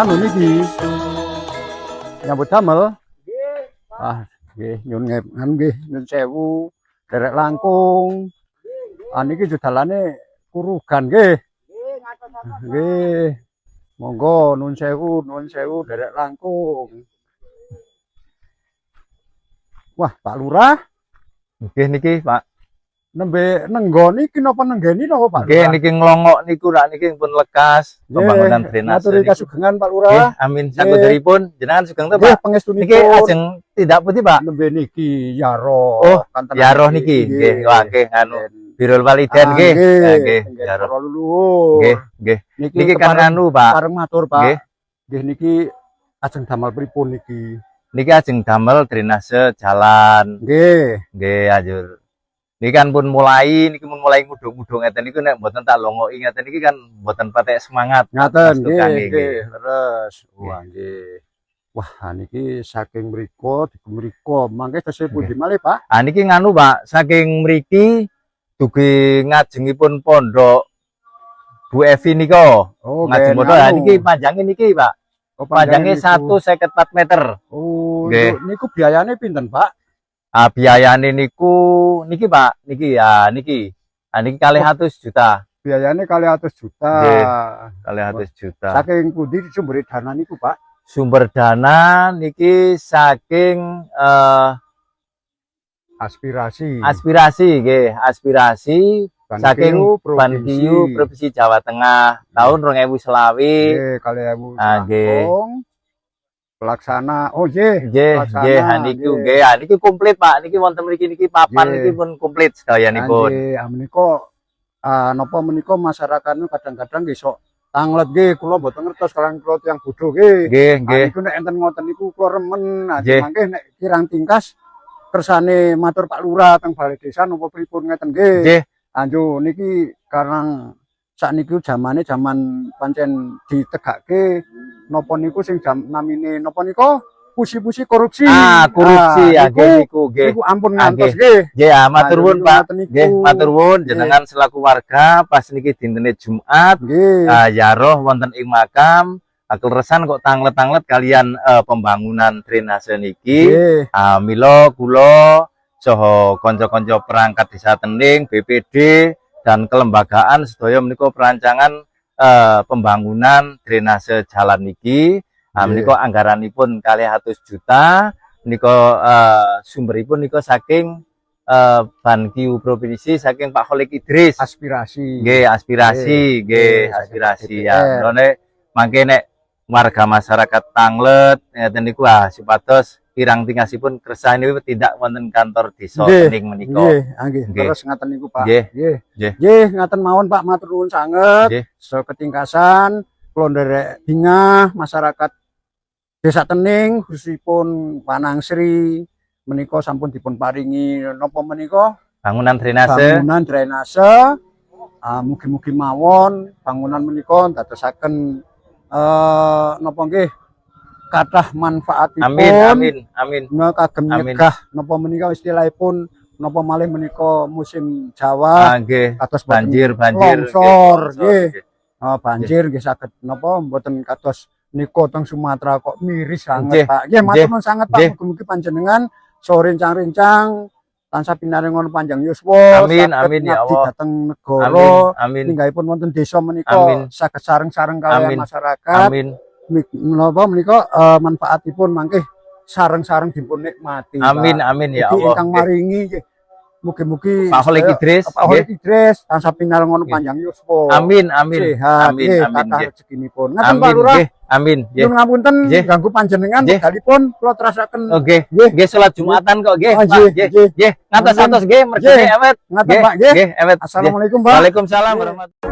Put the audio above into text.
anu niki nyambut damel. Nggih nyun nggih nyun sewu derek langkung. Niki dalane Kurugan nggih. Nggih. Monggo nun sewu derek langkung. Wah, Pak Lurah. Nggih niki, Pak. Nembe nenggoni niki napa nenggeni napa Pak Lurah? Nggih niki nglongok niku rak niki pun lekas pembangunan drainase. Maturi kasugengan Pak Lurah. Nggih, amin sakuderipun jenengan sugeng to, Pak. Pangestunipun. Niki ajeng tidak putih, Pak. Nembe niki Yaro. Oh, Yaro niki. Nggih, wah nggih anu Birul Waliden nggih. Nggih, Yaro. Nggih, nggih. Niki kan anu, Pak. Pareng matur, Pak. Nggih niki ajeng damel pripun niki? Niki ajeng damel drainase jalan. Nggih. Nggih, ajur. Niki kan pun mulai ngudung-ngudung ngeten niku nek mboten tak longoki ngeten iki kan mboten patek semangat. Ngaten nggih. Leres. Wah, nggih. Wah, niki saking mriko mriko mangke tesih pundi malih, Pak? Niki nganu, Pak, saking mriki dugi ngajengipun pondok Bu Evi nika. Oh, ngajeng pondok niki panjangnya niki, Pak. Panjangnya 154 meter. Oh, niku biayane pinten, Pak? Biayane niku niki, Pak, niki ya niki. Niki 200 juta. Biayane 200 juta. Nggih, 200 juta. Saking pundi sumber dana niku, Pak? Sumber dana niki saking aspirasi nggih, aspirasi saking Bankiu Provinsi Jawa Tengah tahun 2020. Nggih, 2020. Nggih. Pelaksana. Nggih, niku nggih. Niki komplit, Pak. Niki wonten mriki niki papan niki pun komplit sedayanipun. Nggih, menika napa menika masyarakat kadang-kadang nggih sok tanglet nggih, kula mboten ngertos kalian kula tiyang bodho nggih. Nggih. Niku nek enten ngoten niku kula remen. Mangke nek kirang tingkas kersane matur Pak Lurah teng Balai Desa napa pripun ngeten nggih. Nggih. Anjo niki karang sakniki jamane jaman pancen ditegake napa niku sing namine napa nika pusi-pusi korupsi. Korupsi ya niku nggih. Niku ampun ngantos nggih. Nggih, matur nuwun, Pak. Nggih, matur nuwun jenengan selaku warga pas niki dintene Jumat. Yaroh wonten ing makam kelresan kok tanglet-tanglet kalian pembangunan drainase niki. Mila kula saha kanca-kanca perangkat Desa Tening, BPD dan kelembagaan sedaya menika perancangan pembangunan drainase jalan niki. Menika anggaranipun 200 juta. Menika sumberipun nika saking Bankiu Provinsi saking Pak Kholik Idris. Aspirasi. Nggih, aspirasi ya. Nek mangke nek warga masyarakat tanglet ngeten niku supados pirang tingkasipun kersane tidak wonten kantor desa Tening menika. Nggih. Terus ngaten niku, Pak. Nggih. Ngaten mawon, Pak, matur nuwun sanget. So ketingkasan kula nderek bingah masyarakat Desa Tening khususipun Panangsri menika sampun dipun paringi napa menika bangunan drainase. Mugi-mugi mawon bangunan menika dadosaken napa nggih kathah manfaatipun. Amin. Kagem nyegah napa menika istilahipun napa malih menika musim Jawa. Kados banjir longsor nggih. Banjir nggih saged napa mboten kados nika teng Sumatera kok miris sanget, Pak. Nggih, matur nuwun sanget, Pak. Mugi-mugi panjenengan so rencang-rencang tansah pinaringan panjang yuswa. Amin ya Allah. Dateng negara. Amin. Ninggalipun wonten desa menika saged sareng-sareng kaliyan masyarakat. Menapa menika manfaatipun mangke sareng-sareng dipun nikmati. Amin ya Allah. Ingkang maringi mugi-mugi Pak Kholik Idris tansah pinaringan panjang yuswa. Amin. Kathah rezekinipun. Ngaten Pak Lurah. Amin. Nyuwun ngapunten ganggu panjenengan wekdalipun kula terasaken. Nggih, salat Jumatan kok nggih, Pak. Nggih. Ngantos nggih mergi ewet. Ngaten, Pak, nggih. Ewet. Assalamualaikum, Pak. Waalaikumsalam warahmatullahi